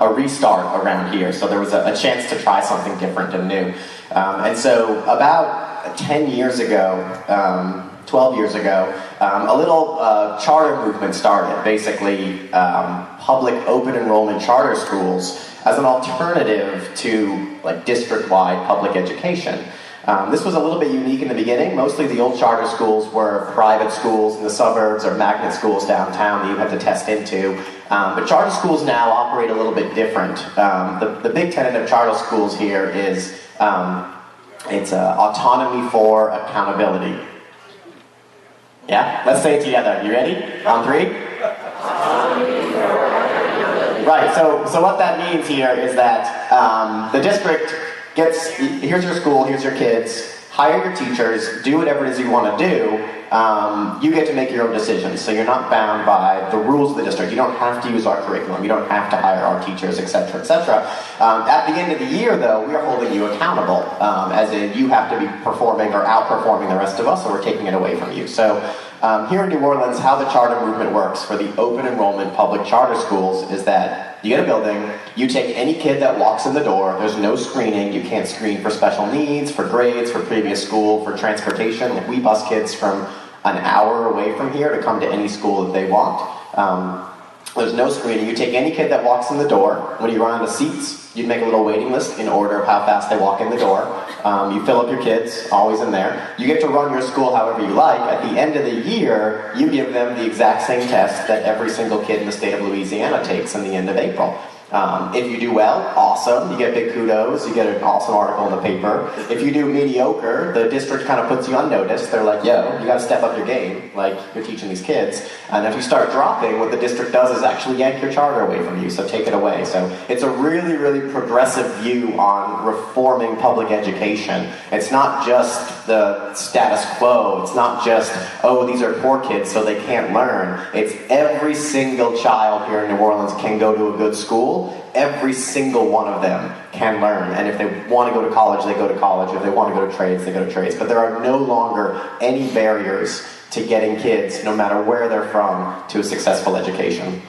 a restart around here. So there was a chance to try something different and new. And so about 10 years ago, 12 years ago, a little charter movement started, basically public open enrollment charter schools as an alternative to like district-wide public education. This was a little bit unique in the beginning. Mostly the old charter schools were private schools in the suburbs or magnet schools downtown that you had to test into. But charter schools now operate a little bit different. The big tenet of charter schools here is it's autonomy for accountability. Yeah? Let's say it together. You ready? On three? Right, so what that means here is that the district gets, here's your school, here's your kids, hire your teachers, do whatever it is you want to do, you get to make your own decisions. So you're not bound by the rules of the district. You don't have to use our curriculum. You don't have to hire our teachers, etc., etc. At the end of the year, though, we are holding you accountable, as in you have to be performing or outperforming the rest of us, or we're taking it away from you. So here in New Orleans, how the charter movement works for the open enrollment public charter schools is that you get a building, you take any kid that walks in the door, there's no screening, you can't screen for special needs, for grades, for previous school, for transportation. Like we bus kids from an hour away from here to come to any school that they want. There's no screening. You take any kid that walks in the door. When you run out of seats, you'd make a little waiting list in order of how fast they walk in the door. You fill up your kids, always in there. You get to run your school however you like. At the end of the year, you give them the exact same test that every single kid in the state of Louisiana takes in the end of April. If you do well, awesome, you get big kudos, you get an awesome article in the paper. If you do mediocre, the district kind of puts you on notice. They're like, yo, you gotta step up your game, like you're teaching these kids. And if you start dropping, what the district does is actually yank your charter away from you, so take it away. So it's a really, really progressive view on reforming public education. It's not just the status quo, it's not just, oh, these are poor kids so they can't learn. It's every single child here in New Orleans can go to a good school. Every single one of them can learn, and if they want to go to college, they go to college. If they want to go to trades, they go to trades. But there are no longer any barriers to getting kids, no matter where they're from, to a successful education.